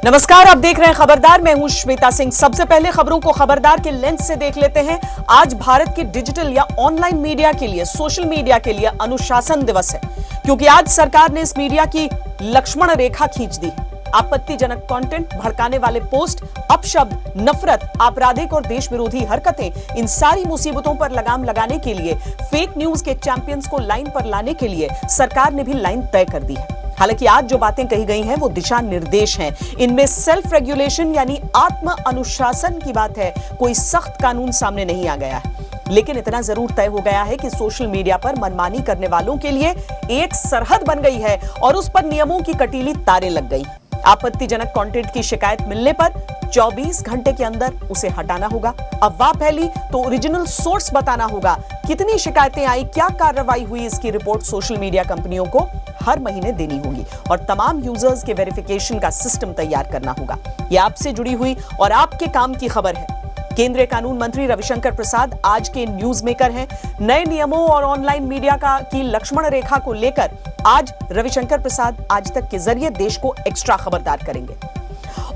नमस्कार, आप देख रहे हैं खबरदार। मैं हूं श्वेता सिंह। सबसे पहले खबरों को खबरदार के लेंस से देख लेते हैं। आज भारत की डिजिटल या ऑनलाइन मीडिया के लिए, सोशल मीडिया के लिए अनुशासन दिवस है, क्योंकि आज सरकार ने इस मीडिया की लक्ष्मण रेखा खींच दी। आपत्तिजनक कंटेंट, भड़काने वाले पोस्ट, अपशब्द, नफरत, आपराधिक और देश विरोधी हरकतें, इन सारी मुसीबतों पर लगाम लगाने के लिए, फेक न्यूज के चैंपियंस को लाइन पर लाने के लिए सरकार ने भी लाइन तय कर दी है। हालांकि आज जो बातें कही गई हैं वो दिशा निर्देश हैं। इनमें सेल्फ रेगुलेशन यानी आत्म अनुशासन की बात है। कोई सख्त कानून सामने नहीं आ गया है, लेकिन इतना जरूर तय हो गया है कि सोशल मीडिया पर मनमानी करने वालों के लिए एक सरहद बन गई है और उस पर नियमों की कटीली तारें लग गई। आपत्तिजनक कंटेंट की शिकायत मिलने पर 24 घंटे के अंदर उसे हटाना होगा। अफवाह फैली तो ओरिजिनल सोर्स बताना होगा। कितनी शिकायतें आई, क्या कार्रवाई हुई, इसकी रिपोर्ट सोशल मीडिया कंपनियों को हर महीने देनी होगी और तमाम यूजर्स के वेरिफिकेशन का सिस्टम तैयार करना होगा। यह आपसे जुड़ी हुई और आपके काम की खबर है। केंद्रीय कानून मंत्री रविशंकर प्रसाद आज के न्यूज मेकर हैं। नए नियमों और ऑनलाइन मीडिया की लक्ष्मण रेखा को लेकर आज रविशंकर प्रसाद आज तक के जरिए देश को एक्स्ट्रा खबरदार करेंगे।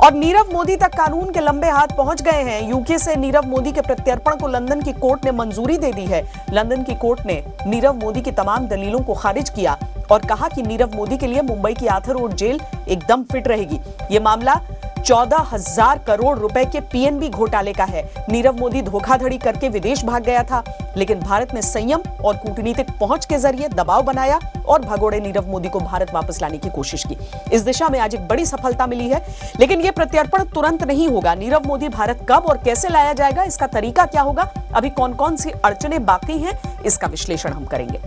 और नीरव मोदी तक कानून के लंबे हाथ पहुंच गए हैं। यूके से नीरव मोदी के प्रत्यर्पण को लंदन की कोर्ट ने मंजूरी दे दी है। लंदन की कोर्ट ने नीरव मोदी की तमाम दलीलों को खारिज किया और कहा कि नीरव मोदी के लिए मुंबई की आर्थर रोड जेल एकदम फिट रहेगी। यह मामला 14,000 करोड़ रुपए के पीएनबी घोटाले का है। नीरव मोदी धोखाधड़ी करके विदेश भाग गया था, लेकिन भारत ने संयम और कूटनीतिक पहुंच के जरिए दबाव बनाया और भगोड़े नीरव मोदी को भारत वापस लाने की कोशिश की। इस दिशा में आज एक बड़ी सफलता मिली है, लेकिन यह प्रत्यर्पण तुरंत नहीं होगा। नीरव मोदी भारत कब और कैसे लाया जाएगा, इसका तरीका क्या होगा, अभी कौन कौन सी अड़चनें बाकी हैं, इसका विश्लेषण हम करेंगे।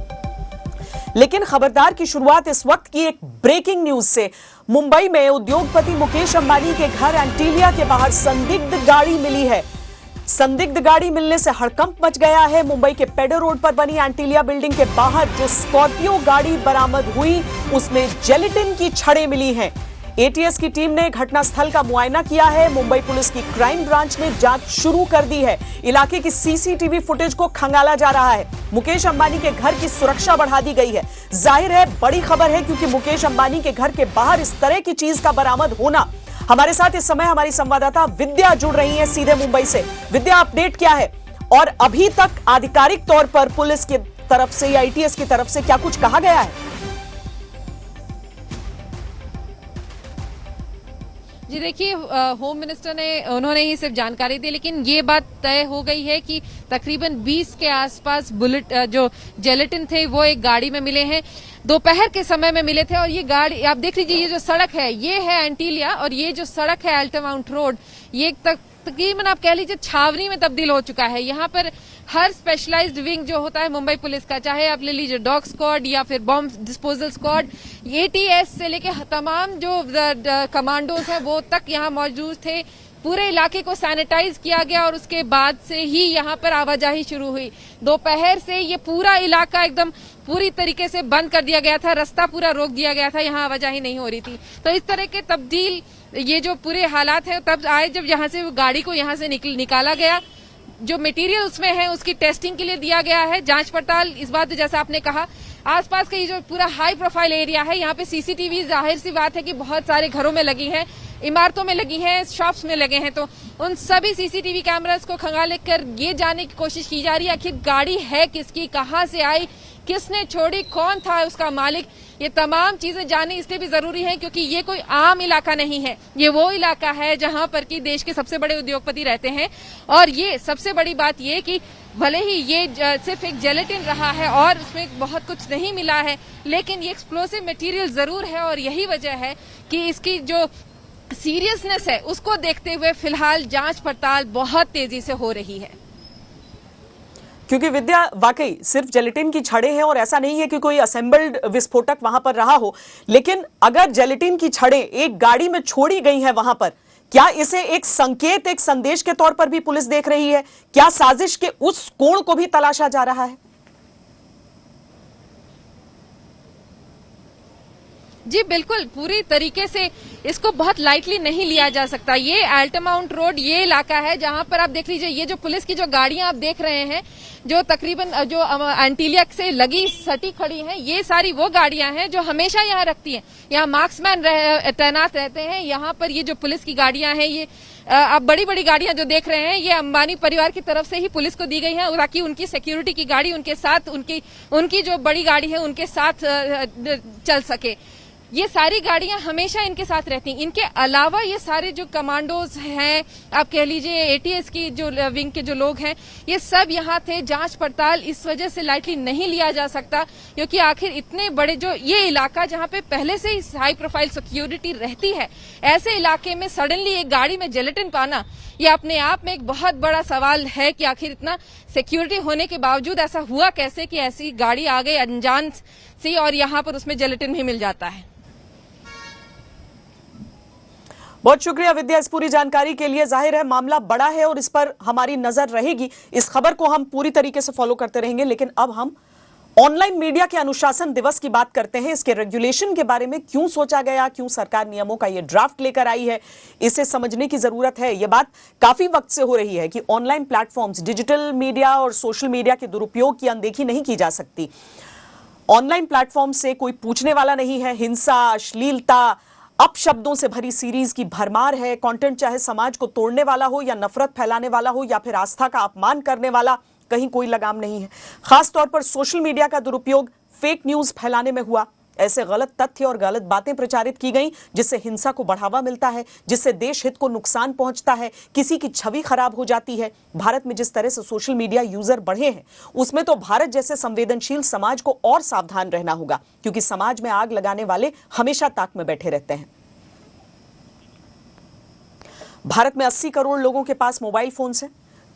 लेकिन खबरदार की शुरुआत इस वक्त की एक ब्रेकिंग न्यूज से। मुंबई में उद्योगपति मुकेश अंबानी के घर एंटीलिया के बाहर संदिग्ध गाड़ी मिली है। संदिग्ध गाड़ी मिलने से हड़कंप मच गया है। मुंबई के पेडर रोड पर बनी एंटीलिया बिल्डिंग के बाहर जो स्कॉर्पियो गाड़ी बरामद हुई, उसमें जेलेटिन की छड़ें मिली हैं। एटीएस की टीम ने घटनास्थल का मुआयना किया है। मुंबई पुलिस की क्राइम ब्रांच ने जांच शुरू कर दी है। इलाके की सीसीटीवी फुटेज को खंगाला जा रहा है। मुकेश अंबानी के घर की सुरक्षा बढ़ा दी गई है। जाहिर है बड़ी खबर है, क्योंकि मुकेश अंबानी के घर के बाहर इस तरह की चीज का बरामद होना। हमारे साथ इस समय हमारी संवाददाता विद्या जुड़ रही है सीधे मुंबई से। विद्या, अपडेट क्या है और अभी तक आधिकारिक तौर पर पुलिस की तरफ से या एटीएस की तरफ से क्या कुछ कहा गया है? जी देखिए, होम मिनिस्टर ने उन्होंने ही सिर्फ जानकारी दी, लेकिन ये बात तय हो गई है कि तकरीबन 20 के आसपास बुलेट जो जेलेटिन थे वो एक गाड़ी में मिले हैं। दोपहर के समय में मिले थे और ये गाड़ी आप देख लीजिए, ये जो सड़क है ये है एंटीलिया और ये जो सड़क है अल्टामाउंट रोड, ये तकरीबन आप कह लीजिए छावनी में तब्दील हो चुका है। यहाँ पर हर स्पेशलाइज्ड विंग जो होता है मुंबई पुलिस का, चाहे आप ले लीजिए डॉग स्क्वाड या फिर बॉम्ब डिस्पोजल स्क्वाड, एटीएस से लेके तमाम जो कमांडोज हैं वो तक यहाँ मौजूद थे। पूरे इलाके को सैनिटाइज किया गया और उसके बाद से ही यहाँ पर आवाजाही शुरू हुई। दोपहर से ये पूरा इलाका एकदम पूरी तरीके से बंद कर दिया गया था, रास्ता पूरा रोक दिया गया था, यहाँ आवाजाही नहीं हो रही थी। तो इस तरह के तब्दील ये जो पूरे हालात हैं तब आए जब यहाँ से गाड़ी को यहाँ से निकाला गया। जो मटेरियल उसमें है उसकी टेस्टिंग के लिए दिया गया है, जांच पड़ताल। इस बात जैसा आपने कहा, आसपास का ये जो पूरा हाई प्रोफाइल एरिया है, यहाँ पे सीसीटीवी जाहिर सी बात है कि बहुत सारे घरों में लगी हैं, इमारतों में लगी हैं, शॉप्स में लगे हैं। तो उन सभी सीसीटीवी कैमरास को खंगाल कर ये जानने की कोशिश की जा रही है आखिर गाड़ी है किसकी, कहाँ से आई, किसने छोड़ी, कौन था उसका मालिक। ये तमाम चीजें जाननी इसलिए भी जरूरी है क्योंकि ये कोई आम इलाका नहीं है। ये वो इलाका है जहां पर कि देश के सबसे बड़े उद्योगपति रहते हैं। और ये सबसे बड़ी बात ये कि भले ही ये सिर्फ एक जेलेटिन रहा है और उसमें बहुत कुछ नहीं मिला है, लेकिन ये एक्सप्लोसिव मटेरियल जरूर है और यही वजह है कि इसकी जो सीरियसनेस है उसको देखते हुए फिलहाल जांच पड़ताल बहुत तेजी से हो रही है। क्योंकि विद्या, वाकई सिर्फ जेलेटिन की छड़ें हैं और ऐसा नहीं है कि कोई असेंबल्ड विस्फोटक वहां पर रहा हो, लेकिन अगर जेलेटिन की छड़ें एक गाड़ी में छोड़ी गई हैं वहां पर, क्या इसे एक संकेत, एक संदेश के तौर पर भी पुलिस देख रही है? क्या साजिश के उस कोण को भी तलाशा जा रहा है? जी बिल्कुल, पूरी तरीके से इसको बहुत लाइटली नहीं लिया जा सकता। ये अल्टामाउंट रोड ये इलाका है जहां पर आप देख लीजिए, ये जो पुलिस की जो गाड़ियां आप देख रहे हैं, जो तकरीबन जो एंटीलिया से लगी सटी खड़ी हैं, ये सारी वो गाड़ियां हैं जो हमेशा यहाँ रखती हैं। यहाँ मार्क्समैन तैनात रहते हैं। यहाँ पर ये जो पुलिस की गाड़ियां हैं, ये आप बड़ी बड़ी गाड़ियां जो देख रहे हैं, ये अंबानी परिवार की तरफ से ही पुलिस को दी गई है ताकि उनकी सिक्योरिटी की गाड़ी उनके साथ, उनकी जो बड़ी गाड़ी है उनके साथ चल सके। ये सारी गाड़ियां हमेशा इनके साथ रहती हैं। इनके अलावा ये सारे जो कमांडोज हैं, आप कह लीजिए एटीएस की जो विंग के जो लोग हैं, ये सब यहाँ थे। जांच पड़ताल इस वजह से लाइटली नहीं लिया जा सकता, क्योंकि आखिर इतने बड़े जो ये इलाका जहाँ पे पहले से ही हाई प्रोफाइल सिक्योरिटी रहती है, ऐसे इलाके में सडनली एक गाड़ी में जिलेटिन पाना, ये अपने आप में एक बहुत बड़ा सवाल है कि आखिर इतना सिक्योरिटी होने के बावजूद ऐसा हुआ कैसे कि ऐसी गाड़ी आ गई अनजान सी और यहाँ पर उसमें जिलेटिन भी मिल जाता है। बहुत शुक्रिया विद्या इस पूरी जानकारी के लिए। जाहिर है मामला बड़ा है और इस पर हमारी नजर रहेगी। इस खबर को हम पूरी तरीके से फॉलो करते रहेंगे। लेकिन अब हम ऑनलाइन मीडिया के अनुशासन दिवस की बात करते हैं। इसके रेगुलेशन के बारे में क्यों सोचा गया, क्यों सरकार नियमों का ये ड्राफ्ट लेकर आई है, इसे समझने की जरूरत है। यह बात काफी वक्त से हो रही है कि ऑनलाइन प्लेटफॉर्म्स, डिजिटल मीडिया और सोशल मीडिया के दुरुपयोग की अनदेखी नहीं की जा सकती। ऑनलाइन प्लेटफॉर्म से कोई पूछने वाला नहीं है। हिंसा, अश्लीलता, अपशब्दों से भरी सीरीज की भरमार है। कंटेंट चाहे समाज को तोड़ने वाला हो या नफरत फैलाने वाला हो या फिर आस्था का अपमान करने वाला, कहीं कोई लगाम नहीं है। खास तौर पर सोशल मीडिया का दुरुपयोग फेक न्यूज फैलाने में हुआ। ऐसे गलत तथ्य और गलत बातें प्रचारित की गई जिससे हिंसा को बढ़ावा मिलता है, जिससे देश हित को नुकसान पहुंचता है, किसी की छवि खराब हो जाती है। भारत में जिस तरह से सोशल मीडिया यूजर बढ़े हैं, उसमें तो भारत जैसे संवेदनशील समाज को और सावधान रहना होगा, क्योंकि समाज में आग लगाने वाले हमेशा ताक में बैठे रहते हैं। भारत में 80 करोड़ लोगों के पास मोबाइल फोन्स हैं,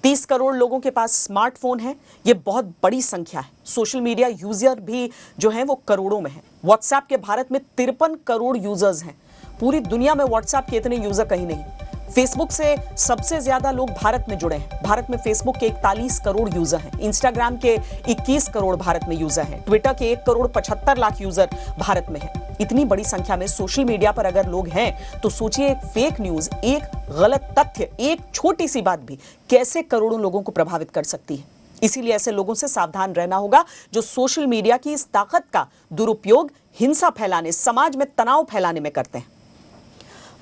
30 करोड़ लोगों के पास स्मार्टफोन है। यह बहुत बड़ी संख्या है। सोशल मीडिया यूजर भी जो हैं वो करोड़ों में है। व्हाट्सएप के भारत में 53 करोड़ यूजर्स हैं। पूरी दुनिया में व्हाट्सएप के इतने यूजर कहीं नहीं। फेसबुक से सबसे ज्यादा लोग भारत में जुड़े हैं। भारत में फेसबुक के 41 करोड़ यूजर हैं। इंस्टाग्राम के 21 करोड़ भारत में यूजर हैं। ट्विटर के 1 करोड़ 75 लाख यूजर भारत में हैं। इतनी बड़ी संख्या में सोशल मीडिया पर अगर लोग हैं तो सोचिए, एक फेक न्यूज, एक गलत तथ्य, एक छोटी सी बात भी कैसे करोड़ों लोगों को प्रभावित कर सकती है। इसीलिए ऐसे लोगों से सावधान रहना होगा जो सोशल मीडिया की इस ताकत का दुरुपयोग हिंसा फैलाने, समाज में तनाव फैलाने में करते हैं।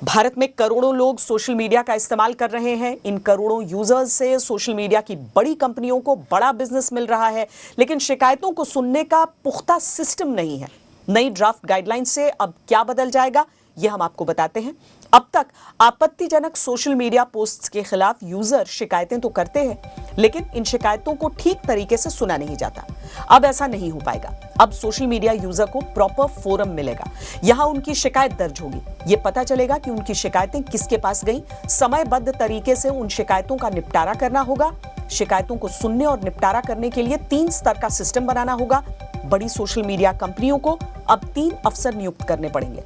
भारत में करोड़ों लोग सोशल मीडिया का इस्तेमाल कर रहे हैं। इन करोड़ों यूजर्स से सोशल मीडिया की बड़ी कंपनियों को बड़ा बिजनेस मिल रहा है, लेकिन शिकायतों को सुनने का पुख्ता सिस्टम नहीं है। नई ड्राफ्ट गाइडलाइन से अब क्या बदल जाएगा, यह हम आपको बताते हैं। अब तक आपत्तिजनक सोशल मीडिया पोस्ट्स के खिलाफ यूजर शिकायतें तो करते हैं, लेकिन इन शिकायतों को ठीक तरीके से सुना नहीं जाता। अब ऐसा नहीं हो पाएगा। अब सोशल मीडिया यूजर को प्रॉपर फोरम मिलेगा। यहां उनकी शिकायत दर्ज होगी। यह पता चलेगा कि उनकी शिकायतें किसके पास गई। समयबद्ध तरीके से उन शिकायतों का निपटारा करना होगा। शिकायतों को सुनने और निपटारा करने के लिए 3 स्तर का सिस्टम बनाना होगा। बड़ी सोशल मीडिया कंपनियों को अब 3 अफसर नियुक्त करने पड़ेंगे।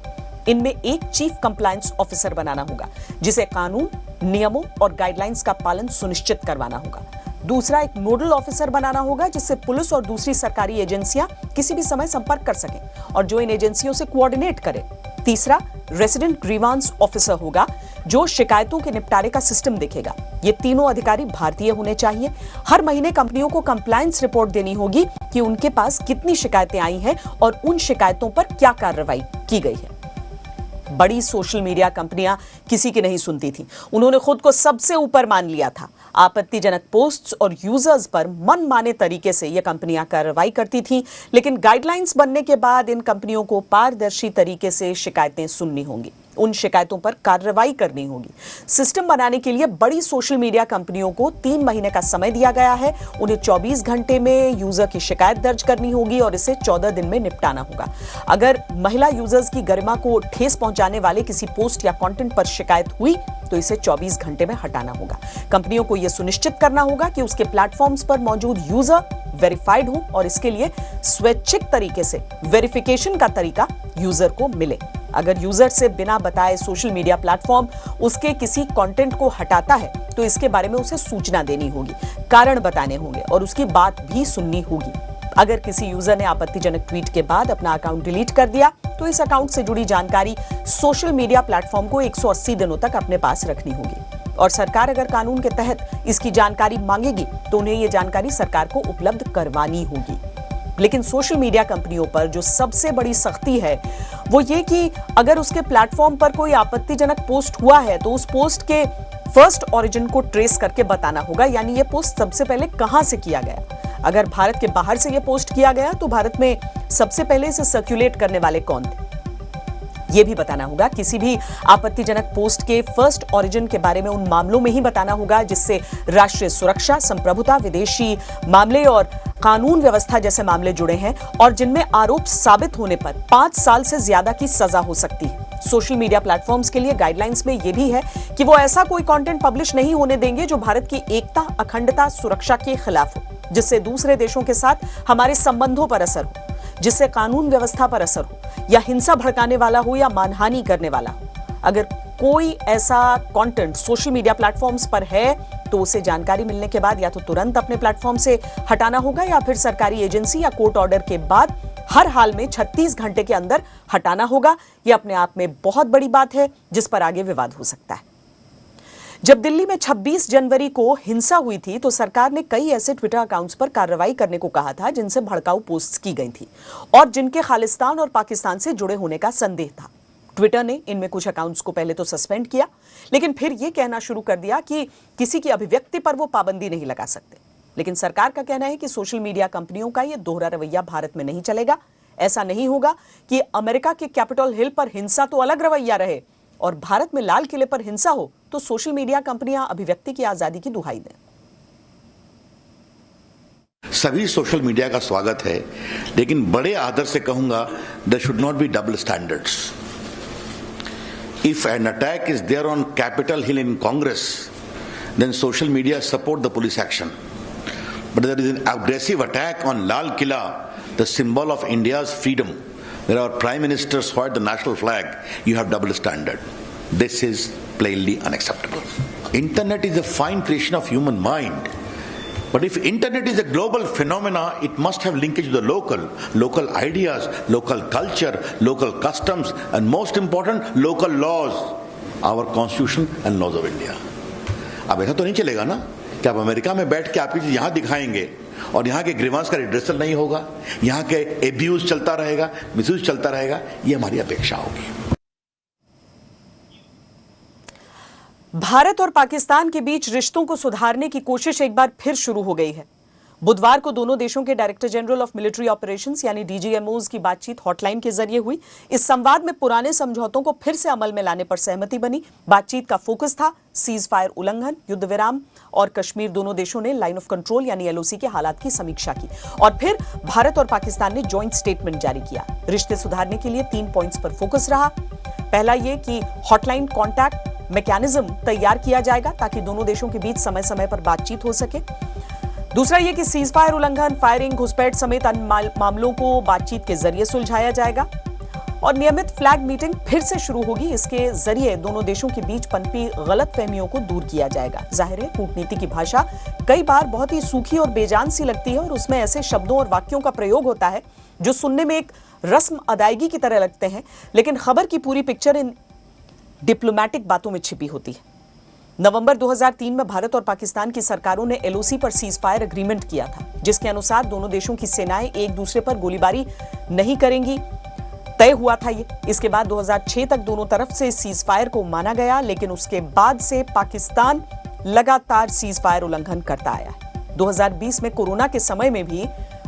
इनमें एक चीफ कंप्लायंस ऑफिसर बनाना होगा, जिसे कानून, नियमों और गाइडलाइंस का पालन सुनिश्चित करवाना होगा। दूसरा, एक नोडल ऑफिसर बनाना होगा, जिससे पुलिस और दूसरी सरकारी एजेंसियां किसी भी समय संपर्क कर सकें और जो इन एजेंसियों से कोऑर्डिनेट करे। तीसरा, रेसिडेंट ग्रीवांस ऑफिसर होगा, जो शिकायतों के निपटारे का सिस्टम देखेगा। ये तीनों अधिकारी भारतीय होने चाहिए। हर महीने कंपनियों को कंप्लायंस रिपोर्ट देनी होगी कि उनके पास कितनी शिकायतें आई हैं और उन शिकायतों पर क्या कार्रवाई की गई है। बड़ी सोशल मीडिया कंपनियां किसी की नहीं सुनती थीं। उन्होंने खुद को सबसे ऊपर मान लिया था। आपत्तिजनक पोस्ट्स और यूजर्स पर मनमाने तरीके से ये कंपनियां कार्रवाई करती थीं, लेकिन गाइडलाइंस बनने के बाद इन कंपनियों को पारदर्शी तरीके से शिकायतें सुननी होंगी, उन शिकायतों पर कार्रवाई करनी होगी। सिस्टम बनाने के लिए बड़ी सोशल मीडिया कंपनियों को 3 महीने का समय दिया गया है। उन्हें 24 घंटे में यूजर की शिकायत दर्ज करनी होगी और इसे 14 दिन में निपटाना होगा। अगर महिला यूजर्स की गरिमा को ठेस पहुंचाने वाले किसी पोस्ट या कंटेंट पर शिकायत हुई तो इसे 24 घंटे में हटाना होगा। कंपनियों को यह सुनिश्चित करना होगा कि उसके प्लेटफॉर्म्स पर मौजूद यूजर वेरीफाइड हो और इसके लिए स्वैच्छिक तरीके से वेरिफिकेशन का तरीका यूजर को मिले। अगर यूजर से बिना बताए सोशल मीडिया प्लेटफॉर्म उसके किसी कंटेंट को हटाता है तो इसके बारे में उसे सूचना देनी होगी, कारण बताने होंगे और उसकी बात भी सुननी होगी। अगर किसी यूजर ने आपत्तिजनक ट्वीट के बाद अपना अकाउंट डिलीट कर दिया तो इस अकाउंट से जुड़ी जानकारी सोशल मीडिया प्लेटफॉर्म को 180 दिनों तक अपने पास रखनी होगी और सरकार अगर कानून के तहत इसकी जानकारी मांगेगी तो उन्हें यह जानकारी सरकार को उपलब्ध करवानी होगी। लेकिन सोशल मीडिया कंपनियों पर जो सबसे बड़ी सख्ती है वो ये कि अगर उसके प्लेटफॉर्म पर कोई आपत्तिजनक पोस्ट हुआ है तो उस पोस्ट के फर्स्ट ओरिजिन को ट्रेस करके बताना होगा, यानी ये पोस्ट सबसे पहले कहां से किया गया। अगर भारत के बाहर से ये पोस्ट किया गया तो भारत में सबसे पहले इसे सर्कुलेट करने वाले कौन थे, यह भी बताना होगा। किसी भी आपत्तिजनक पोस्ट के फर्स्ट ओरिजिन के बारे में उन मामलों में ही बताना होगा जिससे राष्ट्रीय सुरक्षा, संप्रभुता, विदेशी मामले और कानून व्यवस्था जैसे मामले जुड़े हैं और जिनमें आरोप साबित होने पर 5 साल से ज्यादा की सजा हो सकती है। सोशल मीडिया प्लेटफॉर्म्स के लिए गाइडलाइंस में यह भी है कि वो ऐसा कोई कंटेंट पब्लिश नहीं होने देंगे जो भारत की एकता, अखंडता, सुरक्षा के खिलाफ हो, जिससे दूसरे देशों के साथ हमारे संबंधों पर असर हो, जिससे कानून व्यवस्था पर असर हो या हिंसा भड़काने वाला हो या मानहानि करने वाला हो। अगर कोई ऐसा कंटेंट सोशल मीडिया प्लेटफॉर्म्स पर है तो उसे जानकारी मिलने के बाद या तो तुरंत अपने प्लेटफॉर्म से हटाना होगा या फिर सरकारी एजेंसी या कोर्ट ऑर्डर के बाद हर हाल में 36 घंटे के अंदर हटाना होगा। यह अपने आप में बहुत बड़ी बात है जिस पर आगे विवाद हो सकता है। जब दिल्ली में 26 जनवरी को हिंसा हुई थी तो सरकार ने कई ऐसे ट्विटर अकाउंट्स पर कार्रवाई करने को कहा था जिनसे भड़काऊ पोस्ट्स की गई थी और जिनके खालिस्तान और पाकिस्तान से जुड़े होने का संदेह था। ट्विटर ने इनमें कुछ अकाउंट्स को पहले तो सस्पेंड किया, लेकिन फिर यह कहना शुरू कर दिया कि किसी की अभिव्यक्ति पर वो पाबंदी नहीं लगा सकते। लेकिन सरकार का कहना है कि सोशल मीडिया कंपनियों का यह दोहरा रवैया भारत में नहीं चलेगा। ऐसा नहीं होगा कि अमेरिका के कैपिटल हिल पर हिंसा तो अलग रवैया रहे और भारत में लाल किले पर हिंसा हो तो सोशल मीडिया कंपनियां अभिव्यक्ति की आजादी की दुहाई दें। सभी सोशल मीडिया का स्वागत है, लेकिन बड़े आदर से कहूंगा there should not be double standards. If an attack is there on Capitol Hill in Congress, then social media support the police action. But there is an aggressive attack on Lal Killa, the symbol of India's freedom, where our Prime Minister hoists the national flag. You have double standard. This is plainly unacceptable. Internet is a fine creation of human mind. But if internet is a global phenomena, it must have linkage to the local ideas, local culture, local customs, and most important, local laws, our constitution and laws of India. अब ऐसा तो नहीं चलेगा ना कि आप America में बैठ के आपकी चीज यहाँ दिखाएंगे और यहाँ के ग्रीवांस का रिड्रेसल नहीं होगा, यहाँ के एब्यूज चलता रहेगा, मिसयूज चलता रहेगा। ये हमारी अपेक्षा होगी। भारत और पाकिस्तान के बीच रिश्तों को सुधारने की कोशिश एक बार फिर शुरू हो गई है। बुधवार को दोनों देशों के director general of military operations यानी डीजीएमओज की बातचीत हॉटलाइन के जरिए हुई। इस संवाद में पुराने समझौतों को फिर से अमल में लाने पर सहमति बनी। बातचीत का फोकस था सीज फायर उल्लंघन, युद्ध विराम और कश्मीर। दोनों देशों ने लाइन ऑफ कंट्रोल यानी एलओसी के हालात की समीक्षा की और फिर भारत और पाकिस्तान ने ज्वाइंट स्टेटमेंट जारी किया। रिश्ते सुधारने के लिए 3 पॉइंट्स पर फोकस रहा। पहला यह कि हॉटलाइन कॉन्टैक्ट मैकेनिज्म तैयार किया जाएगा ताकि दोनों देशों के बीच समय समय पर बातचीत हो सके। दूसरा यह कि सीज फायर उल्लंघन, फायरिंग, घुसपैठ समेत अन्य मामलों को बातचीत के जरिए सुलझाया जाएगा और नियमित फ्लैग मीटिंग फिर से शुरू होगी। इसके जरिए दोनों देशों के बीच पनपी गलतफहमियों को दूर किया जाएगा। जाहिर है कूटनीति की भाषा कई बार बहुत ही सूखी और बेजान सी लगती है और उसमें ऐसे शब्दों और वाक्यों का प्रयोग होता है जो सुनने में एक रस्म अदायगी की तरह लगते हैं, लेकिन खबर की पूरी पिक्चर इन डिप्लोमैटिक बातों में छिपी होती है। नवंबर 2003 में भारत और पाकिस्तान की सरकारों ने एलओसी पर सीज फायर एग्रीमेंट किया था, जिसके अनुसार दोनों देशों की सेनाएं एक दूसरे पर गोलीबारी नहीं करेंगी। तय हुआ था ये। इसके बाद 2006 तक दोनों तरफ से सीज फायर को माना गया, लेकिन उसके बाद से पाकिस्तान लगातार सीज फायर उल्लंघन करता आया है। 2020 में कोरोना के समय में भी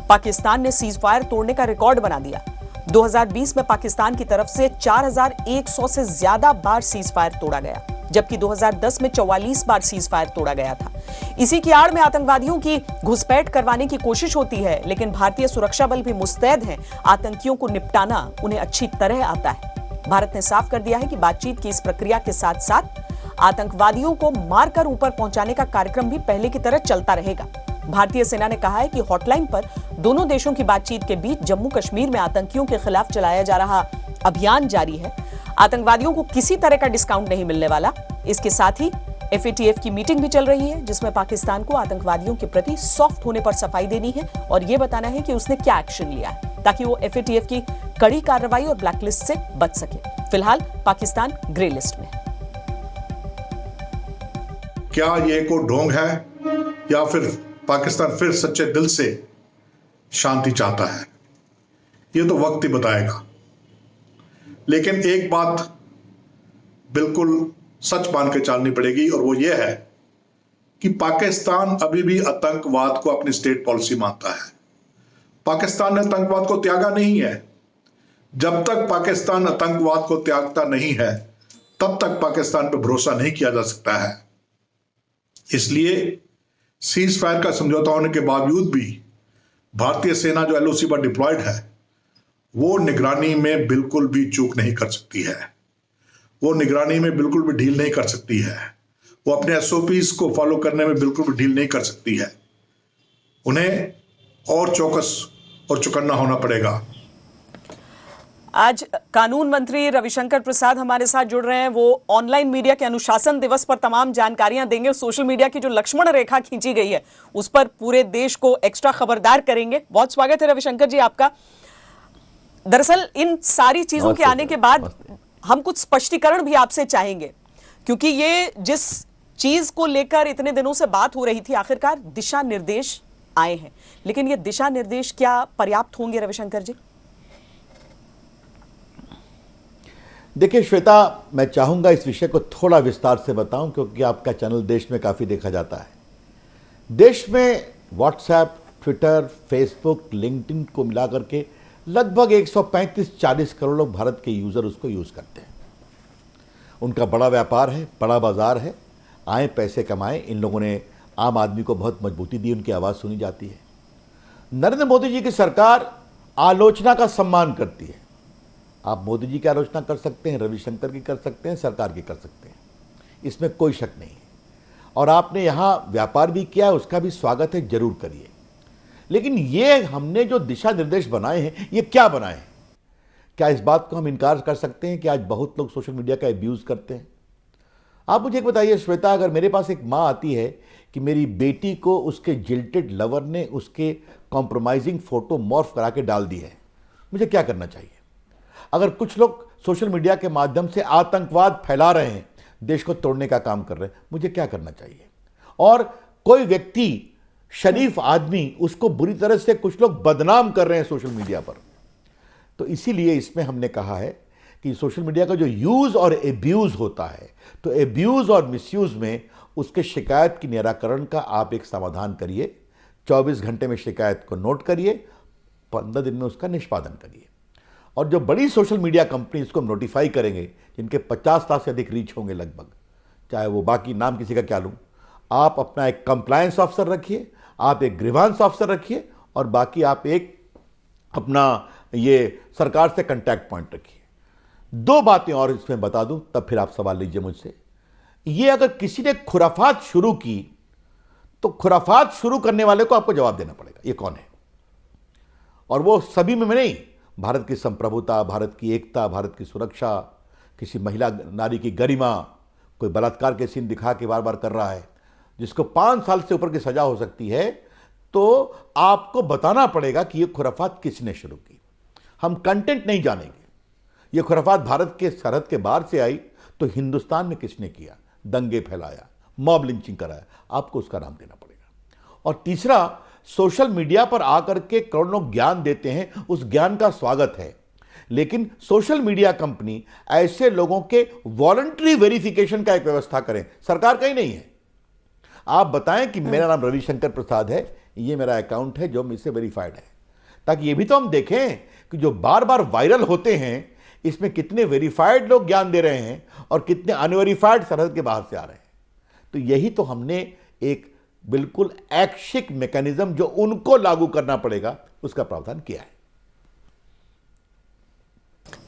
पाकिस्तान ने सीज फायर तोड़ने का रिकॉर्ड बना दिया। 2020 में पाकिस्तान की तरफ से 4100 से ज्यादा बार सीज फायर तोड़ा गया, जबकि 2010 में 44 बार सीज फायर तोड़ा गया था। इसी की आड़ में आतंकवादियों की घुसपैठ करवाने की कोशिश होती है, लेकिन भारतीय सुरक्षा बल भी मुस्तैद हैं। आतंकियों को निपटाना उन्हें अच्छी तरह आता है। भारत ने साफ कर दिया है कि बातचीत की इस प्रक्रिया के साथ साथ आतंकवादियों को मारकर ऊपर पहुंचाने का कार्यक्रम भी पहले की तरह चलता रहेगा। भारतीय सेना ने कहा है कि हॉटलाइन पर दोनों देशों की बातचीत के बीच जम्मू कश्मीर में आतंकियों के खिलाफ चलाया जा रहा अभियान जारी है। आतंकवादियों को किसी तरह का डिस्काउंट नहीं मिलने वाला। इसके साथ ही एफएटीएफ की मीटिंग भी चल रही है, जिसमें पाकिस्तान को आतंकवादियों के प्रति सॉफ्ट होने पर सफाई देनी है और यह बताना है कि उसने क्या एक्शन लिया है, ताकि वो एफएटीएफ की कड़ी कार्रवाई और ब्लैकलिस्ट से बच सके। फिलहाल पाकिस्तान ग्रे लिस्ट में। क्या ये कोई ढोंग है या फिर पाकिस्तान फिर सच्चे दिल से शांति चाहता है, ये तो वक्त ही बताएगा। लेकिन एक बात बिल्कुल सच मान के चलनी पड़ेगी और वो ये है कि पाकिस्तान अभी भी आतंकवाद को अपनी स्टेट पॉलिसी मानता है। पाकिस्तान ने आतंकवाद को त्यागा नहीं है। जब तक पाकिस्तान आतंकवाद को त्यागता नहीं है तब तक पाकिस्तान पर भरोसा नहीं किया जा सकता है। इसलिए सीज फायर का समझौता होने के बावजूद भी भारतीय सेना जो एलओसी पर डिप्लॉयड है वो निगरानी में बिल्कुल भी चूक नहीं कर सकती है, वो निगरानी में बिल्कुल भी ढील नहीं कर सकती है, वो अपने एसओपीज को फॉलो करने में बिल्कुल भी ढील नहीं कर सकती है। उन्हें और चौकस और चौकन्ना होना पड़ेगा। आज कानून मंत्री रविशंकर प्रसाद हमारे साथ जुड़ रहे हैं। वो ऑनलाइन मीडिया के अनुशासन दिवस पर तमाम जानकारियां देंगे। सोशल मीडिया की जो लक्ष्मण रेखा खींची गई है उस पर पूरे देश को एक्स्ट्रा खबरदार करेंगे। बहुत स्वागत है रविशंकर जी आपका। दरअसल इन सारी चीजों के आने के बाद हम कुछ स्पष्टीकरण भी आपसे चाहेंगे, क्योंकि ये जिस चीज को लेकर इतने दिनों से बात हो रही थी, आखिरकार दिशा निर्देश आए हैं, लेकिन ये दिशा निर्देश क्या पर्याप्त होंगे रविशंकर जी? देखिए श्वेता, मैं चाहूँगा इस विषय को थोड़ा विस्तार से बताऊं, क्योंकि आपका चैनल देश में काफ़ी देखा जाता है। देश में व्हाट्सएप, ट्विटर, फेसबुक, लिंक्डइन को मिला करके लगभग 135-40 करोड़ लोग भारत के यूज़र उसको यूज़ करते हैं। उनका बड़ा व्यापार है, बड़ा बाजार है, आए पैसे कमाएं। इन लोगों ने आम आदमी को बहुत मजबूती दी, उनकी आवाज़ सुनी जाती है। नरेंद्र मोदी जी की सरकार आलोचना का सम्मान करती है। आप मोदी जी की आलोचना कर सकते हैं, रविशंकर की कर सकते हैं, सरकार की कर सकते हैं, इसमें कोई शक नहीं है। और आपने यहाँ व्यापार भी किया है, उसका भी स्वागत है, जरूर करिए। लेकिन ये हमने जो दिशा निर्देश बनाए हैं, ये क्या बनाए हैं? क्या इस बात को हम इनकार कर सकते हैं कि आज बहुत लोग सोशल मीडिया का एब्यूज़ करते हैं? आप मुझे एक बताइए श्वेता, अगर मेरे पास एक माँ आती है कि मेरी बेटी को उसके जिल्टेड लवर ने उसके कॉम्प्रोमाइजिंग फोटो मॉर्फ करा के डाल दी है, मुझे क्या करना चाहिए? अगर कुछ लोग सोशल मीडिया के माध्यम से आतंकवाद फैला रहे हैं, देश को तोड़ने का काम कर रहे हैं, मुझे क्या करना चाहिए? और कोई व्यक्ति, शरीफ आदमी, उसको बुरी तरह से कुछ लोग बदनाम कर रहे हैं सोशल मीडिया पर। तो इसीलिए इसमें हमने कहा है कि सोशल मीडिया का जो यूज़ और एब्यूज़ होता है, तो एब्यूज़ और मिसयूज़ में उसके शिकायत की निराकरण का आप एक समाधान करिए। 24 घंटे में शिकायत को नोट करिए, 15 दिन में उसका निष्पादन करिए। और जो बड़ी सोशल मीडिया कंपनी इसको नोटिफाई करेंगे, जिनके 50 लाख से अधिक रीच होंगे लगभग, चाहे वो बाकी नाम किसी का क्या लूँ, आप अपना एक कंप्लायंस ऑफिसर रखिए, आप एक ग्रीवांस ऑफिसर रखिए, और बाकी आप एक अपना ये सरकार से कंटैक्ट पॉइंट रखिए। 2 बातें और इसमें बता दूं, तब फिर आप सवाल लीजिए मुझसे। ये अगर किसी ने खुराफात शुरू की, तो खुराफात शुरू करने वाले को आपको जवाब देना पड़ेगा, ये कौन है। और वो सभी में नहीं, भारत की संप्रभुता, भारत की एकता, भारत की सुरक्षा, किसी महिला नारी की गरिमा, कोई बलात्कार के सीन दिखा के बार बार कर रहा है, जिसको 5 साल से ऊपर की सजा हो सकती है, तो आपको बताना पड़ेगा कि ये खुराफात किसने शुरू की। हम कंटेंट नहीं जानेंगे। ये खुराफात भारत के सरहद के बाहर से आई तो हिंदुस्तान में किसने किया, दंगे फैलाया, मॉब लिंचिंग कराया, आपको उसका नाम देना पड़ेगा। और तीसरा, सोशल मीडिया पर आकर के करोड़ों लोग ज्ञान देते हैं, उस ज्ञान का स्वागत है, लेकिन सोशल मीडिया कंपनी ऐसे लोगों के वॉलंटरी वेरिफिकेशन का एक व्यवस्था करें। सरकार का ही नहीं है। आप बताएं कि मेरा नाम रविशंकर प्रसाद है, ये मेरा अकाउंट है जो मुझसे वेरीफाइड है, ताकि ये भी तो हम देखें कि जो बार बार वायरल होते हैं, इसमें कितने वेरीफाइड लोग ज्ञान दे रहे हैं और कितने अनवेरीफाइड सरहद के बाहर से आ रहे हैं। तो यही तो हमने एक बिल्कुल ऐच्छिक मैकेनिज्म जो उनको लागू करना पड़ेगा, उसका प्रावधान किया है।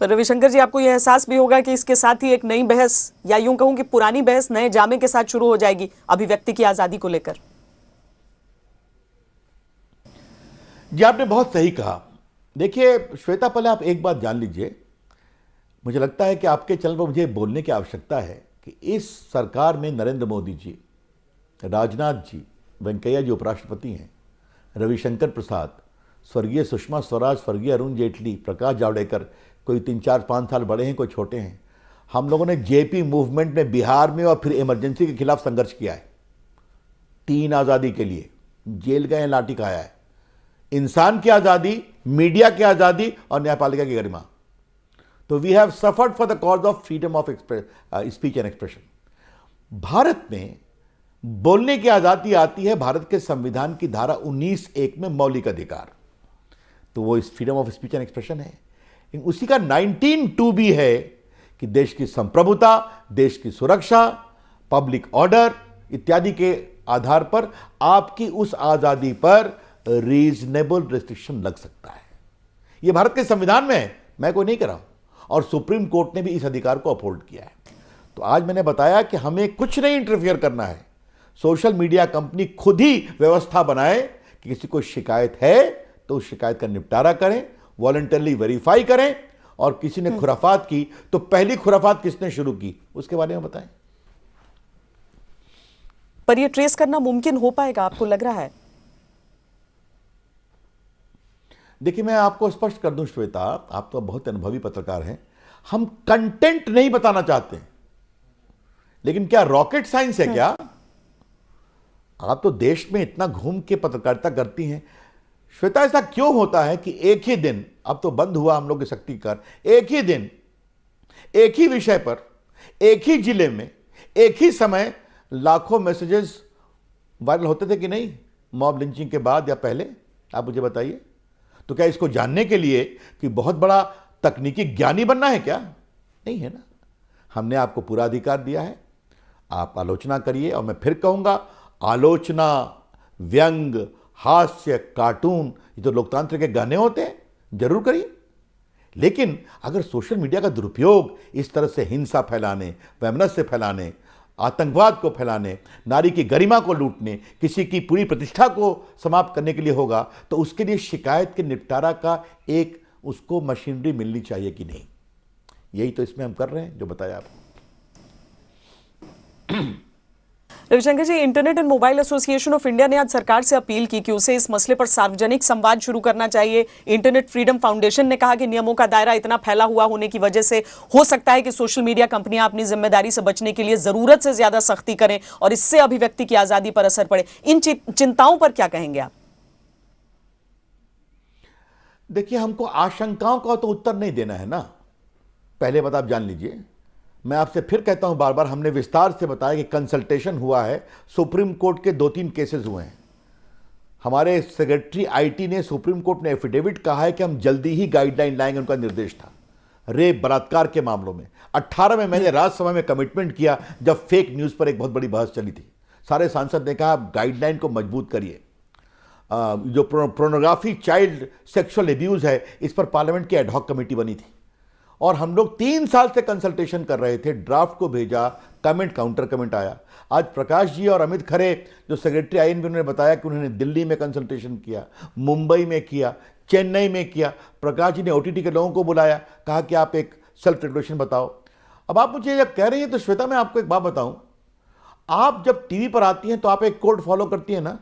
रविशंकर जी, आपको यह एहसास भी होगा कि इसके साथ ही एक नई बहस, या यूं कहूं कि पुरानी बहस नए जामे के साथ शुरू हो जाएगी अभिव्यक्ति की आजादी को लेकर। जी, आपने बहुत सही कहा। देखिए श्वेता, पहले आप एक बात जान लीजिए, मुझे लगता है कि आपके चैनल पर मुझे बोलने की आवश्यकता है कि इस सरकार में नरेंद्र मोदी जी, राजनाथ जी, वेंकैया जी उपराष्ट्रपति हैं, रविशंकर प्रसाद स्वर्गीय सुषमा स्वराज, स्वर्गीय अरुण जेटली, प्रकाश जावड़ेकर, कोई 3, 4, 5 साल बड़े हैं, कोई छोटे हैं। हम लोगों ने जेपी मूवमेंट में बिहार में और फिर इमरजेंसी के खिलाफ संघर्ष किया है। 3 आज़ादी के लिए जेल गए हैं, लाठी खाया है। इंसान की आज़ादी, मीडिया की आज़ादी और न्यायपालिका की गरिमा। तो we have suffered for the cause of freedom of speech and expression. Bharat में बोलने की आज़ादी आती है भारत के संविधान की धारा 19(1) में मौलिक अधिकार, तो वो इस freedom of speech and expression है। उसी का 19(2) भी है कि देश की संप्रभुता, देश की सुरक्षा, पब्लिक ऑर्डर इत्यादि के आधार पर आपकी उस आज़ादी पर रीजनेबल रिस्ट्रिक्शन लग सकता है। यह भारत के संविधान में है, मैं कोई नहीं कह रहा हूं, और सुप्रीम कोर्ट ने भी इस अधिकार को अपहोल्ड किया है। तो आज मैंने बताया कि हमें कुछ नहीं इंटरफियर करना है। सोशल मीडिया कंपनी खुद ही व्यवस्था बनाए कि किसी को शिकायत है तो उस शिकायत का निपटारा करें, वॉलंटरली वेरीफाई करें, और किसी ने खुराफात की तो पहली खुराफात किसने शुरू की उसके बारे में बताएं। पर यह ट्रेस करना मुमकिन हो पाएगा, आपको लग रहा है? देखिए, मैं आपको स्पष्ट कर दूं श्वेता, आप तो बहुत अनुभवी पत्रकार हैं, हम कंटेंट नहीं बताना चाहते, लेकिन क्या रॉकेट साइंस है क्या? आप तो देश में इतना घूम के पत्रकारिता करती हैं श्वेता, ऐसा क्यों होता है कि एक ही दिन, अब तो बंद हुआ हम लोग की शक्ति कर, एक ही दिन एक ही विषय पर एक ही जिले में एक ही समय लाखों मैसेजेस वायरल होते थे कि नहीं, मॉब लिंचिंग के बाद या पहले? आप मुझे बताइए। तो क्या इसको जानने के लिए कि बहुत बड़ा तकनीकी ज्ञानी बनना है क्या? नहीं है ना। हमने आपको पूरा अधिकार दिया है, आप आलोचना करिए, और मैं फिर कहूंगा, आलोचना, व्यंग, हास्य, कार्टून, ये तो लोकतंत्र के गाने होते हैं, जरूर करिए। लेकिन अगर सोशल मीडिया का दुरुपयोग इस तरह से हिंसा फैलाने, वैमनस्य फैलाने, आतंकवाद को फैलाने, नारी की गरिमा को लूटने, किसी की पूरी प्रतिष्ठा को समाप्त करने के लिए होगा, तो उसके लिए शिकायत के निपटारा का एक उसको मशीनरी मिलनी चाहिए कि नहीं। यही तो इसमें हम कर रहे हैं, जो बताया आपको। Ravishankar ji, internet and mobile association of India ने आज सरकार से अपील की कि उसे इस मसले पर सार्वजनिक संवाद शुरू करना चाहिए। इंटरनेट फ्रीडम फाउंडेशन ने कहा कि नियमों का दायरा इतना फैला हुआ होने की वजह से हो सकता है कि सोशल मीडिया कंपनियां अपनी जिम्मेदारी से बचने के लिए जरूरत से ज्यादा सख्ती करें और इससे अभिव्यक्ति की आजादी पर असर पड़े। इन चिंताओं पर क्या कहेंगे आप? देखिए, हमको आशंकाओं का तो उत्तर नहीं देना है ना, पहले बात आप जान लीजिए। मैं आपसे फिर कहता हूं, बार बार हमने विस्तार से बताया कि कंसल्टेशन हुआ है, सुप्रीम कोर्ट के 2-3 केसेस हुए हैं। हमारे सेक्रेटरी आईटी ने सुप्रीम कोर्ट ने एफिडेविट कहा है कि हम जल्दी ही गाइडलाइन लाएंगे, उनका निर्देश था रेप बलात्कार के मामलों में। 18 में मैंने राज्यसभा में कमिटमेंट किया, जब फेक न्यूज़ पर एक बहुत बड़ी बहस चली थी। सारे सांसद ने कहा आप गाइडलाइन को मजबूत करिए। जो पोर्नोग्राफी, चाइल्ड सेक्सुअल एब्यूज़ है, इस पर पार्लियामेंट की एडहॉक कमेटी बनी थी और हम लोग 3 साल से कंसल्टेशन कर रहे थे। ड्राफ्ट को भेजा, कमेंट, काउंटर कमेंट आया। आज प्रकाश जी और अमित खरे जो सेक्रेटरी आईएनबी, उन्होंने बताया कि उन्होंने दिल्ली में कंसल्टेशन किया, मुंबई में किया, चेन्नई में किया। प्रकाश जी ने ओटीटी के लोगों को बुलाया, कहा कि आप एक सेल्फ रेगुलेशन बताओ। अब आप मुझे जब कह रही हैं तो श्वेता, मैं आपको एक बात बताऊं, आप जब टीवी पर आती हैं तो आप एक कोड फॉलो करती हैं ना,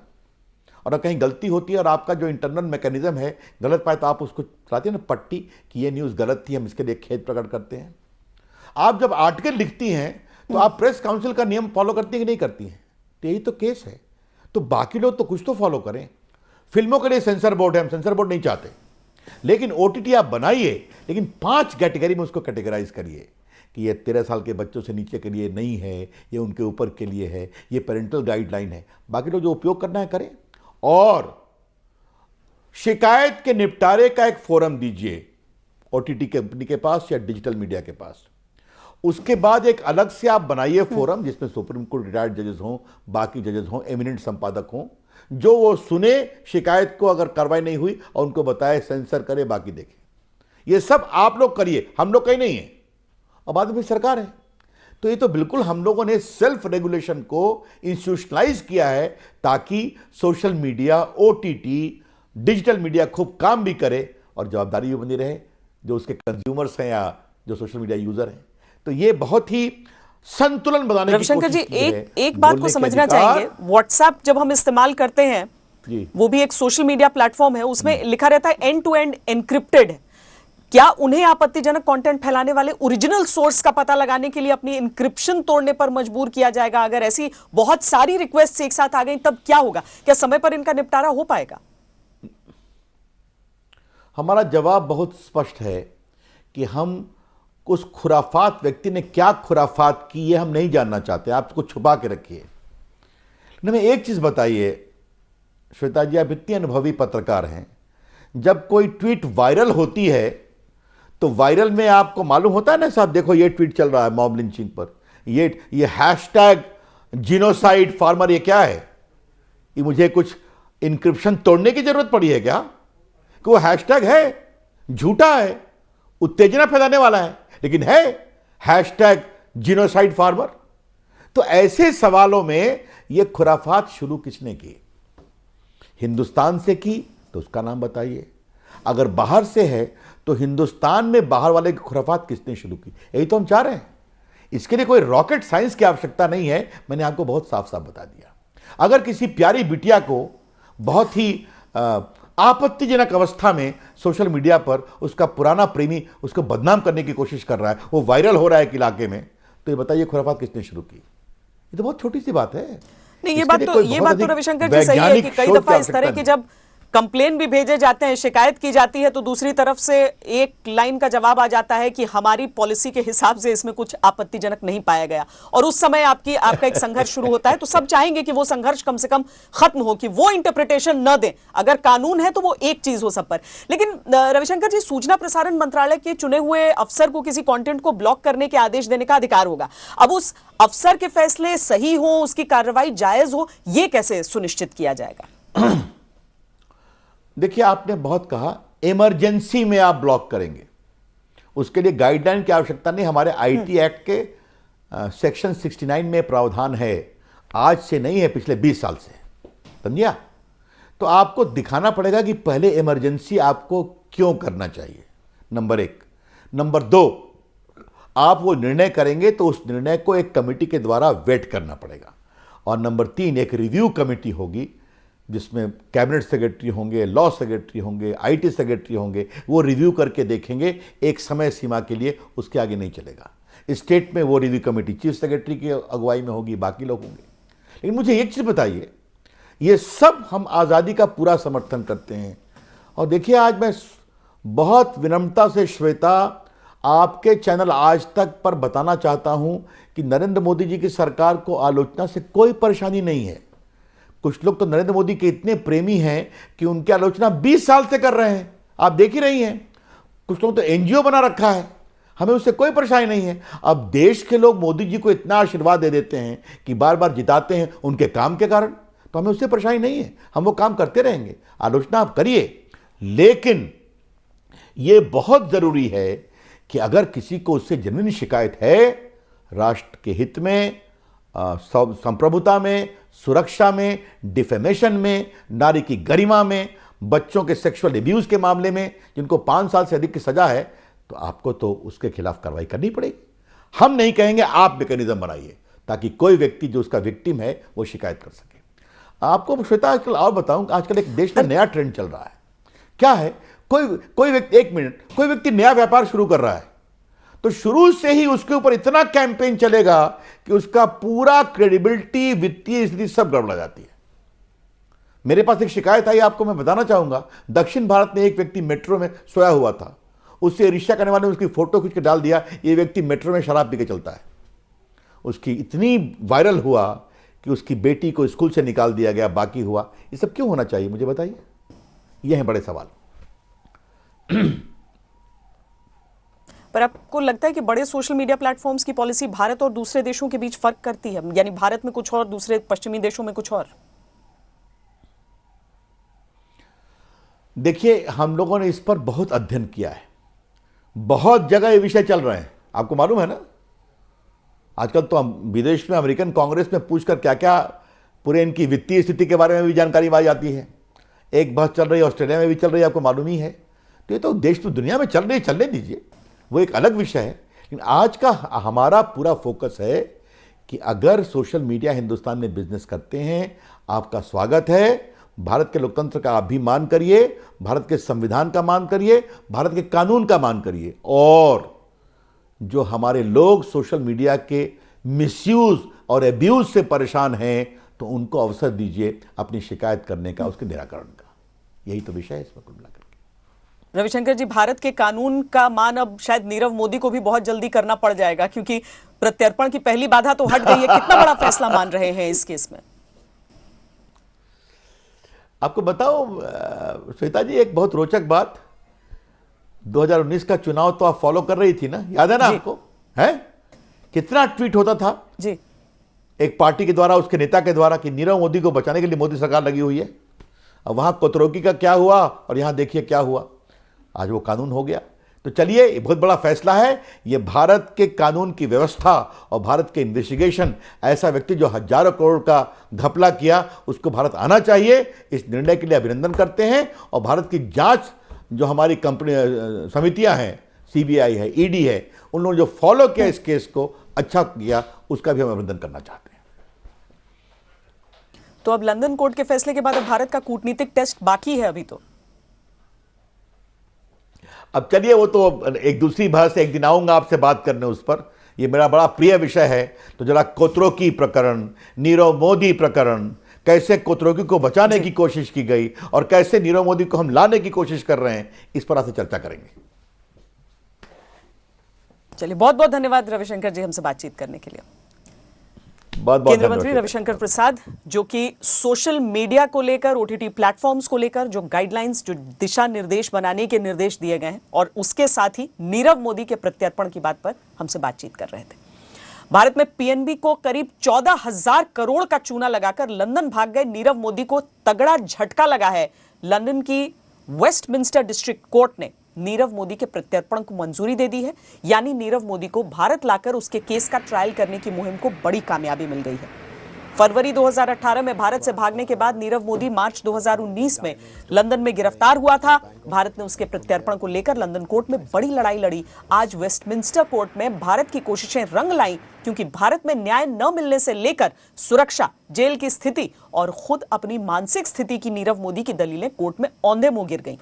और कहीं गलती होती है और आपका जो इंटरनल मैकेनिज्म है गलत पाए तो आप उसको चलाती है ना पट्टी कि ये न्यूज़ गलत थी, हम इसके लिए खेद प्रकट करते हैं। आप जब आर्टिकल लिखती हैं तो आप प्रेस काउंसिल का नियम फॉलो करती हैं कि नहीं करती हैं? तो यही तो केस है। तो बाकी लोग तो कुछ तो फॉलो करें। फिल्मों के लिए सेंसर बोर्ड है, हम सेंसर बोर्ड नहीं चाहते, लेकिन ओटीटी आप बनाइए, लेकिन 5 कैटेगरी में उसको कैटेगराइज करिए कि ये 13 साल के बच्चों से नीचे के लिए नहीं है, ये उनके ऊपर के लिए है, ये पेरेंटल गाइडलाइन है। बाकी लोग जो उपयोग करना है करें, और शिकायत के निपटारे का एक फोरम दीजिए ओटीटी कंपनी के पास या डिजिटल मीडिया के पास। उसके बाद एक अलग से आप बनाइए फोरम जिसमें सुप्रीम कोर्ट रिटायर्ड जजेस हों, बाकी जजेस हों, एमिनेंट संपादक हों, जो वो सुने शिकायत को, अगर कार्रवाई नहीं हुई और उनको बताए, सेंसर करे, बाकी देखे। ये सब आप लोग करिए, हम लोग कहीं नहीं है, और बाद में सरकार है। तो ये तो बिल्कुल हम लोगों ने सेल्फ रेगुलेशन को इंस्टीट्यूशनलाइज किया है ताकि social media, OTT, digital media खूब काम भी करे और जवाबदारी भी बनी रहे जो उसके कंज्यूमर्स हैं या जो सोशल मीडिया यूजर हैं। तो ये बहुत ही संतुलन बनाने की कोशिश की है। रविशंकर जी, एक बात को समझना चाहेंगे। व्हाट्सएप जब हम इस्तेमाल करते हैं जी। वो भी एक सोशल मीडिया प्लेटफॉर्म है, उसमें लिखा रहता है एंड टू एंड एनक्रिप्टेड है। क्या उन्हें आपत्तिजनक कंटेंट फैलाने वाले ओरिजिनल सोर्स का पता लगाने के लिए अपनी इंक्रिप्शन तोड़ने पर मजबूर किया जाएगा? अगर ऐसी बहुत सारी रिक्वेस्ट एक साथ आ गई तब क्या होगा? क्या समय पर इनका निपटारा हो पाएगा? हमारा जवाब बहुत स्पष्ट है कि हम उस खुराफात व्यक्ति ने क्या खुराफात की ये हम नहीं जानना चाहते, आप उसको छुपा के रखिए। हमें एक चीज बताइए श्वेता जी, आप इतनी अनुभवी पत्रकार हैं, जब कोई ट्वीट वायरल होती है तो वायरल में आपको मालूम होता है ना साहब, देखो ये ट्वीट चल रहा है मॉब लिंचिंग पर, ये हैशटैग जिनोसाइड फार्मर, ये क्या है? ये मुझे कुछ इंक्रिप्शन तोड़ने की जरूरत पड़ी है क्या? कि वो हैशटैग है, झूठा है, उत्तेजना फैलाने वाला है, लेकिन है हैशटैग जिनोसाइड फार्मर। तो ऐसे सवालों में ये खुराफात शुरू किसने की? हिंदुस्तान से की तो उसका नाम बताइए, अगर बाहर से है तो हिंदुस्तान में बाहर वाले की खुराफात किसने शुरू की? यही तो हम चाह रहे हैं। इसके लिए कोई रॉकेट साइंस की आवश्यकता नहीं है, मैंने आपको बहुत साफ साफ बता दिया। अगर किसी प्यारी बिटिया को बहुत ही आपत्तिजनक अवस्था में सोशल मीडिया पर उसका पुराना प्रेमी उसको बदनाम करने की कोशिश कर रहा है, वो वायरल हो रहा है एक इलाके में, तो ये बताइए खुराफात किसने शुरू की? ये तो बहुत छोटी सी बात है। नहीं, ये बात तो रविशंकर जी सही है कि कई दफा इस तरह की जब कंप्लेन भी भेजे जाते हैं, शिकायत की जाती है, तो दूसरी तरफ से एक लाइन का जवाब आ जाता है कि हमारी पॉलिसी के हिसाब से इसमें कुछ आपत्तिजनक नहीं पाया गया, और उस समय आपका एक संघर्ष शुरू होता है। तो सब चाहेंगे कि वो संघर्ष कम से कम खत्म हो, कि वो इंटरप्रिटेशन न दें। अगर कानून है तो वो एक चीज हो सब पर। लेकिन रविशंकर जी, सूचना प्रसारण मंत्रालय के चुने हुए अफसर को किसी कंटेंट को ब्लॉक करने के आदेश देने का अधिकार होगा। अब उस अफसर के फैसले सही हो, उसकी कार्रवाई जायज हो, यह कैसे सुनिश्चित किया जाएगा? देखिए, आपने बहुत कहा इमरजेंसी में आप ब्लॉक करेंगे, उसके लिए गाइडलाइन की आवश्यकता नहीं। हमारे आईटी एक्ट के सेक्शन 69 में प्रावधान है, आज से नहीं है, पिछले 20 साल से, समझिया? तो आपको दिखाना पड़ेगा कि पहले इमरजेंसी आपको क्यों करना चाहिए, नंबर 1। नंबर 2, आप वो निर्णय करेंगे तो उस निर्णय को एक कमेटी के द्वारा वेट करना पड़ेगा, और नंबर 3, एक रिव्यू कमेटी होगी जिसमें कैबिनेट सेक्रेटरी होंगे, लॉ सेक्रेटरी होंगे, आईटी सेक्रेटरी होंगे, वो रिव्यू करके देखेंगे एक समय सीमा के लिए, उसके आगे नहीं चलेगा। स्टेट में वो रिव्यू कमेटी चीफ सेक्रेटरी की अगुवाई में होगी, बाकी लोग होंगे। लेकिन मुझे एक चीज़ बताइए, ये सब हम आज़ादी का पूरा समर्थन करते हैं, और देखिए आज मैं बहुत विनम्रता से श्वेता आपके चैनल आज तक पर बताना चाहता हूं कि नरेंद्र मोदी जी की सरकार को आलोचना से कोई परेशानी नहीं है। कुछ लोग तो नरेंद्र मोदी के इतने प्रेमी हैं कि उनकी आलोचना 20 साल से कर रहे हैं, आप देख ही रही हैं। कुछ लोग तो एनजीओ बना रखा है, हमें उससे कोई परेशानी नहीं है। अब देश के लोग मोदी जी को इतना आशीर्वाद दे देते हैं कि बार बार जिताते हैं उनके काम के कारण, तो हमें उससे परेशानी नहीं है, हम वो काम करते रहेंगे। आलोचना आप करिए, लेकिन ये बहुत जरूरी है कि अगर किसी को उससे जेन्युइन शिकायत है, राष्ट्र के हित में, संप्रभुता में, सुरक्षा में, डिफेमेशन में, नारी की गरिमा में, बच्चों के सेक्सुअल एब्यूज के मामले में जिनको 5 साल से अधिक की सजा है, तो आपको तो उसके खिलाफ कार्रवाई करनी पड़ेगी। हम नहीं कहेंगे, आप मैकेनिज्म बनाइए ताकि कोई व्यक्ति जो उसका विक्टिम है वो शिकायत कर सके। आपको श्वेता आजकल और बताऊं, आजकल एक देश में नया ट्रेंड चल रहा है। क्या है? कोई व्यक्ति, एक मिनट, कोई व्यक्ति नया व्यापार शुरू कर रहा है तो शुरू से ही उसके ऊपर इतना कैंपेन चलेगा कि उसका पूरा क्रेडिबिलिटी, वित्तीय स्थिति सब गड़बड़ा जाती है। मेरे पास एक शिकायत आई, आपको मैं बताना चाहूंगा। दक्षिण भारत में एक व्यक्ति मेट्रो में सोया हुआ था, उससे रिक्शा करने वाले ने उसकी फोटो खींच के डाल दिया, ये व्यक्ति मेट्रो में शराब पी के चलता है। उसकी इतनी वायरल हुआ कि उसकी बेटी को स्कूल से निकाल दिया गया, बाकी हुआ। ये सब क्यों होना चाहिए, मुझे बताइए? ये हैं बड़े सवाल। पर आपको लगता है कि बड़े सोशल मीडिया प्लेटफॉर्म्स की पॉलिसी भारत और दूसरे देशों के बीच फर्क करती है? यानी भारत में कुछ और, दूसरे पश्चिमी देशों में कुछ और? देखिए, हम लोगों ने इस पर बहुत अध्ययन किया है, बहुत जगह ये विषय चल रहे हैं, आपको मालूम है ना। आजकल तो हम विदेश में अमेरिकन कांग्रेस में पूछकर क्या क्या पूरे इनकी वित्तीय स्थिति के बारे में भी जानकारी आ जाती है। एक बहस चल रही है, ऑस्ट्रेलिया में भी चल रही है, आपको मालूम ही है। तो ये तो देश तो दुनिया में चल रही है, चलने दीजिए, वो एक अलग विषय है। लेकिन आज का हमारा पूरा फोकस है कि अगर सोशल मीडिया हिंदुस्तान में बिजनेस करते हैं, आपका स्वागत है, भारत के लोकतंत्र का आप भी मान करिए, भारत के संविधान का मान करिए, भारत के कानून का मान करिए, और जो हमारे लोग सोशल मीडिया के मिसयूज और एब्यूज से परेशान हैं तो उनको अवसर दीजिए अपनी शिकायत करने का, उसके निराकरण का। यही तो विषय है इसमें कुल मिलाकर। रविशंकर जी, भारत के कानून का मान अब शायद नीरव मोदी को भी बहुत जल्दी करना पड़ जाएगा, क्योंकि प्रत्यर्पण की पहली बाधा तो हट गई है। कितना बड़ा फैसला मान रहे हैं इस केस में? आपको बताओ श्वेता जी, एक बहुत रोचक बात, 2019 का चुनाव तो आप फॉलो कर रही थी ना, याद है ना आपको? है कितना ट्वीट होता था जी, एक पार्टी के द्वारा, उसके नेता के द्वारा, कि नीरव मोदी को बचाने के लिए मोदी सरकार लगी हुई है। अब वहां कोतरोकी का क्या हुआ और यहां देखिए क्या हुआ। आज वो कानून हो गया। तो चलिए, ये बहुत बड़ा फैसला है। ये भारत के कानून की व्यवस्था और भारत के इन्वेस्टिगेशन, ऐसा व्यक्ति जो हजारों करोड़ का घपला किया, उसको भारत आना चाहिए। इस निर्णय के लिए अभिनंदन करते हैं। और भारत की जांच, जो हमारी कंपनी समितियां हैं, सीबीआई है, ईडी है, उन लोगों ने जो फॉलो किया इस केस को, अच्छा किया, उसका भी हम अभिनंदन करना चाहते हैं। तो अब लंदन कोर्ट के फैसले के बाद अब भारत का कूटनीतिक टेस्ट बाकी है अभी तो। अब चलिए, वो तो एक दूसरी भाषा से एक दिन आऊंगा आपसे बात करने उस पर। ये मेरा बड़ा प्रिय विषय है। तो जरा कोतरोकी प्रकरण, नीरव मोदी प्रकरण, कैसे कोतरोकी को बचाने की कोशिश की गई और कैसे नीरव मोदी को हम लाने की कोशिश कर रहे हैं, इस पर आपसे चर्चा करेंगे। चलिए, बहुत बहुत धन्यवाद रविशंकर जी हमसे बातचीत करने के लिए। बहुत बहुत केंद्रीय मंत्री रविशंकर प्रसाद, जो कि सोशल मीडिया को लेकर, ओटीटी प्लेटफॉर्म्स को लेकर जो गाइडलाइंस, जो दिशा निर्देश बनाने के निर्देश दिए गए हैं, और उसके साथ ही नीरव मोदी के प्रत्यर्पण की बात पर हमसे बातचीत कर रहे थे। भारत में पीएनबी को करीब 14,000 करोड़ का चूना लगाकर लंदन भाग गए नीरव मोदी को तगड़ा झटका लगा है। लंदन की वेस्टमिंस्टर डिस्ट्रिक्ट कोर्ट ने नीरव मोदी के प्रत्यर्पण को मंजूरी दे दी है। यानी नीरव मोदी को भारत लाकर उसके केस का ट्रायल करने की मुहिम को बड़ी कामयाबी मिल गई है। फरवरी 2018 में भारत से भागने के बाद नीरव मोदी मार्च 2019 में लंदन में गिरफ्तार हुआ था। भारत ने उसके प्रत्यर्पण को लेकर लंदन कोर्ट में बड़ी लड़ाई लड़ी। आज वेस्टमिंस्टर कोर्ट में भारत की कोशिशें रंग लाईं, क्योंकि भारत में न्याय न मिलने से लेकर सुरक्षा, जेल की स्थिति और खुद अपनी मानसिक स्थिति की नीरव मोदी की दलीलें कोर्ट में औंधे मुंह गिर गईं।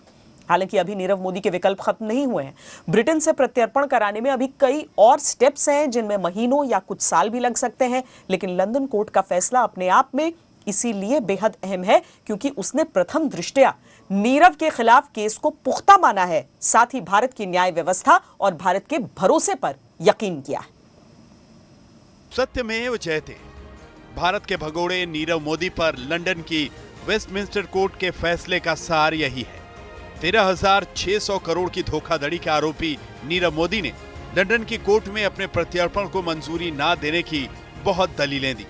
हालांकि अभी नीरव मोदी के विकल्प खत्म नहीं हुए हैं। ब्रिटेन से प्रत्यर्पण कराने में अभी कई और स्टेप्स हैं, जिनमें महीनों या कुछ साल भी लग सकते हैं। लेकिन लंदन कोर्ट का फैसला अपने आप में इसीलिए बेहद अहम है, क्योंकि उसने प्रथम दृष्टया नीरव के खिलाफ केस को पुख्ता माना है, साथ ही भारत की न्याय व्यवस्था और भारत के भरोसे पर यकीन किया है। सत्यमेव जयते। भारत के भगोड़े नीरव मोदी पर लंदन की वेस्टमिंस्टर कोर्ट के फैसले का सार यही है। 13,600 करोड़ की धोखाधड़ी के आरोपी नीरव मोदी ने लंदन की कोर्ट में अपने प्रत्यर्पण को मंजूरी ना देने की बहुत दलीलें दी।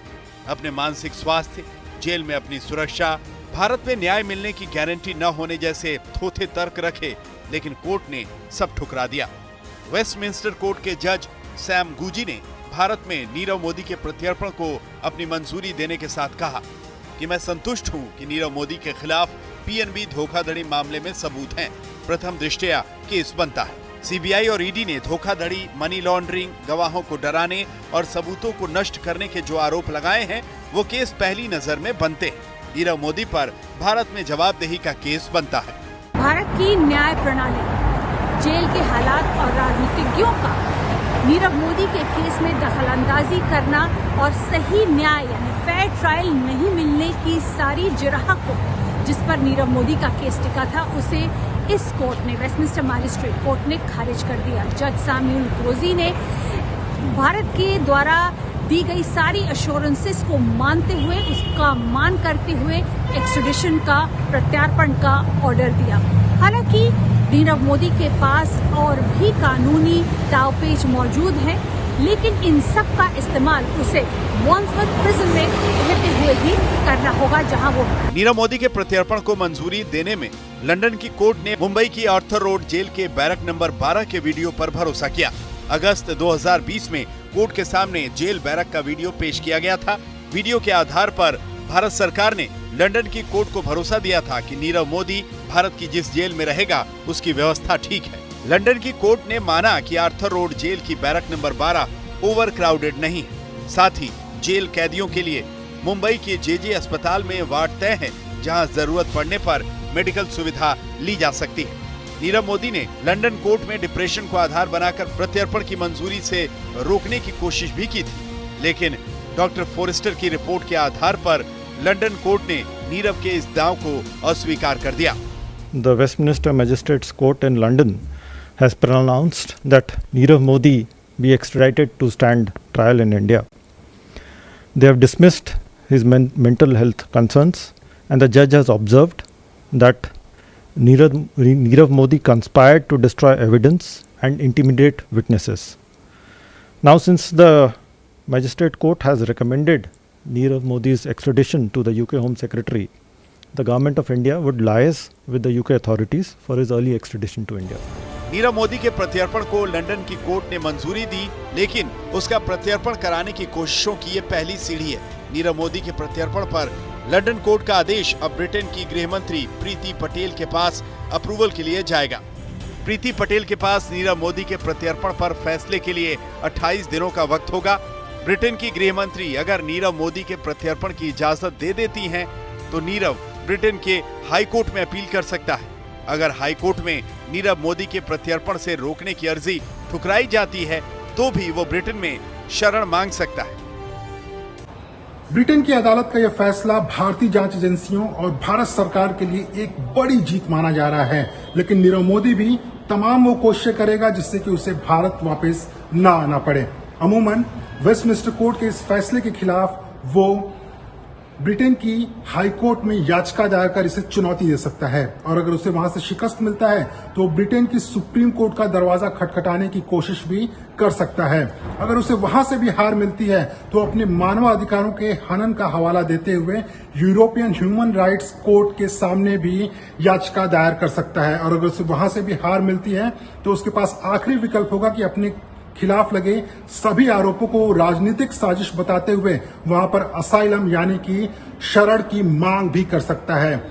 अपने मानसिक स्वास्थ्य, जेल में अपनी सुरक्षा, भारत में न्याय मिलने की गारंटी न होने जैसे थोथे तर्क रखे, लेकिन कोर्ट ने सब ठुकरा दिया। वेस्टमिंस्टर कोर्ट के जज सैम गूजी ने भारत में नीरव मोदी के प्रत्यर्पण को अपनी मंजूरी देने के साथ कहा कि मैं संतुष्ट हूं कि नीरव मोदी के खिलाफ पीएनबी धोखाधड़ी मामले में सबूत हैं। प्रथम दृष्टया केस बनता है। सीबीआई और ईडी ने धोखाधड़ी, मनी लॉन्ड्रिंग, गवाहों को डराने और सबूतों को नष्ट करने के जो आरोप लगाए हैं, वो केस पहली नजर में बनते हैं। नीरव मोदी पर भारत में जवाबदेही का केस बनता है। भारत की न्याय प्रणाली, जेल के हालात और राजनीतिज्ञों का नीरव मोदी के केस में दखलंदाजी करना और सही न्याय यानी फेयर ट्रायल नहीं मिलने की सारी जिरह को, जिस पर नीरव मोदी का केस टिका था, उसे इस कोर्ट ने, वेस्टमिंस्टर मजिस्ट्रेट कोर्ट ने खारिज कर दिया। जज सैमुअल गोजी ने भारत के द्वारा दी गई सारी अश्योरेंसेस को मानते हुए, उसका मान करते हुए एक्सट्रेडिशन का, प्रत्यार्पण का ऑर्डर दिया। हालांकि नीरव मोदी के पास और भी कानूनी दावपेच मौजूद हैं, लेकिन इन सब का इस्तेमाल उसे वॉन्सवर्थ प्रिजन में रहते हुए ही करना होगा, जहां वो। नीरव मोदी के प्रत्यर्पण को मंजूरी देने में लंदन की कोर्ट ने मुंबई की आर्थर रोड जेल के बैरक नंबर 12 के वीडियो पर भरोसा किया। अगस्त 2020 में कोर्ट के सामने जेल बैरक का वीडियो पेश किया गया था। वीडियो के आधार पर भारत सरकार ने लंदन की कोर्ट को भरोसा दिया था कि नीरव मोदी भारत की जिस जेल में रहेगा, उसकी व्यवस्था ठीक है। लंदन की कोर्ट ने माना कि आर्थर रोड जेल की बैरक नंबर 12 ओवर क्राउडेड नहीं है। साथ ही जेल कैदियों के लिए मुंबई के जेजे अस्पताल में वार्ड तय है, जहां जरूरत पड़ने पर मेडिकल सुविधा ली जा सकती है। नीरव मोदी ने लंदन कोर्ट में डिप्रेशन को आधार बनाकर प्रत्यर्पण की मंजूरी से रोकने की कोशिश भी की थी, लेकिन डॉक्टर फोरेस्टर की रिपोर्ट के आधार पर लंदन कोर्ट ने नीरव के इस दाव को अस्वीकार कर दिया। The Westminster Magistrates Court in London has pronounced that Nirav Modi be extradited to stand trial in India. They have dismissed his mental health concerns, and the judge has observed that Nirav Modi conspired to destroy evidence and intimidate witnesses. Now, since the Magistrate Court has recommended Nirav Modi's extradition to the UK Home Secretary, the Government of India would liaise with the UK authorities for his early extradition to India. Nirav Modi के प्रत्यर्पण को London की court ने मंजूरी दी, लेकिन उसका प्रत्यर्पण कराने की कोशिशों की ये पहली सीढ़ी है। नीरव मोदी के प्रत्यर्पण पर लंदन कोर्ट का आदेश अब ब्रिटेन की गृह मंत्री प्रीति पटेल के पास अप्रूवल के लिए जाएगा। प्रीति पटेल के पास नीरव मोदी के प्रत्यर्पण पर फैसले के लिए 28 दिनों का वक्त होगा। ब्रिटेन की गृह मंत्री अगर नीरव मोदी के प्रत्यर्पण की इजाजत दे देती हैं, तो नीरव ब्रिटेन के हाई कोर्ट में अपील कर सकता है। अगर हाई कोर्ट में नीरव मोदी के प्रत्यर्पण से रोकने की अर्जी ठुकराई जाती है, तो भी वो ब्रिटेन में शरण मांग सकता है। ब्रिटेन की अदालत का यह फैसला भारतीय जांच एजेंसियों और भारत सरकार के लिए एक बड़ी जीत माना जा रहा है, लेकिन नीरव मोदी भी तमाम वो कोशिशें करेगा जिससे कि उसे भारत वापस न आना पड़े। अमूमन वेस्टमिंस्टर कोर्ट के इस फैसले के खिलाफ वो ब्रिटेन की हाई कोर्ट में याचिका दायर कर इसे चुनौती दे सकता है, और अगर उसे वहां से शिकस्त मिलता है तो ब्रिटेन की सुप्रीम कोर्ट का दरवाजा खटखटाने की कोशिश भी कर सकता है। अगर उसे वहां से भी हार मिलती है तो अपने मानव अधिकारों के हनन का हवाला देते हुए यूरोपियन ह्यूमन राइट्स कोर्ट के सामने भी याचिका दायर कर सकता है, और अगर उसे वहां से भी हार मिलती है तो उसके पास आखिरी विकल्प होगा कि अपने खिलाफ लगे सभी आरोपों को राजनीतिक साजिश बताते हुए वहां पर असाइलम यानी कि शरण की मांग भी कर सकता है।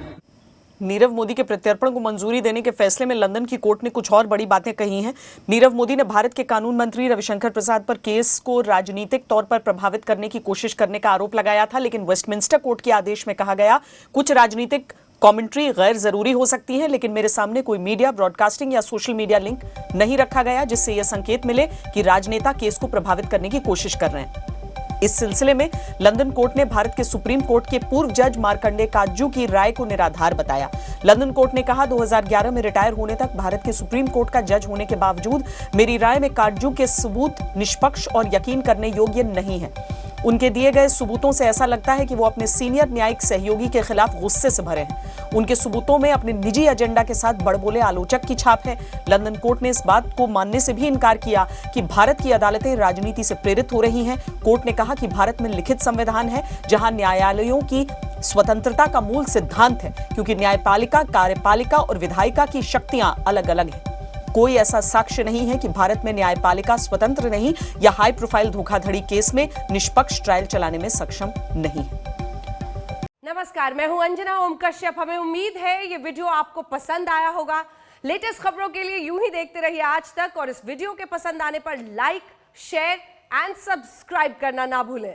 नीरव मोदी के प्रत्यर्पण को मंजूरी देने के फैसले में लंदन की कोर्ट ने कुछ और बड़ी बातें कही हैं। नीरव मोदी ने भारत के कानून मंत्री रविशंकर प्रसाद पर केस को राजनीतिक तौर पर प्रभावित करने की कोशिश करने का आरोप लगाया था, लेकिन वेस्टमिंस्टर कोर्ट के आदेश में कहा गया कुछ राजनीतिक कमेंट्री गैर जरूरी हो सकती है, लेकिन मेरे सामने कोई मीडिया, ब्रॉडकास्टिंग या सोशल मीडिया लिंक नहीं रखा गया जिससे यह संकेत मिले कि राजनेता केस को प्रभावित करने की कोशिश कर रहे हैं। इस सिलसिले में लंदन कोर्ट ने भारत के सुप्रीम कोर्ट के पूर्व जज मार्कंडे काटजू की राय को निराधार बताया। लंदन कोर्ट ने कहा 2011 में रिटायर होने तक भारत के सुप्रीम कोर्ट का जज होने के बावजूद मेरी राय में काटजू के सबूत निष्पक्ष और यकीन करने योग्य नहीं है। उनके दिए गए सबूतों से ऐसा लगता है कि वो अपने सीनियर न्यायिक सहयोगी के खिलाफ गुस्से से भरे हैं। उनके सबूतों में अपने निजी एजेंडा के साथ बड़बोले आलोचक की छाप है। लंदन कोर्ट ने इस बात को मानने से भी इनकार किया कि भारत की अदालतें राजनीति से प्रेरित हो रही हैं। कोर्ट ने कहा कि भारत में लिखित संविधान है जहां न्यायालयों की स्वतंत्रता का मूल सिद्धांत है, क्योंकि न्यायपालिका, कार्यपालिका और विधायिका की शक्तियां अलग अलग हैं। कोई ऐसा साक्ष्य नहीं है कि भारत में न्यायपालिका स्वतंत्र नहीं या हाई प्रोफाइल धोखाधड़ी केस में निष्पक्ष ट्रायल चलाने में सक्षम नहीं है। नमस्कार, मैं हूं अंजना ओम कश्यप। हमें उम्मीद है ये वीडियो आपको पसंद आया होगा। लेटेस्ट खबरों के लिए यूं ही देखते रहिए आज तक, और इस वीडियो के पसंद आने पर लाइक, शेयर एंड सब्सक्राइब करना ना भूलें।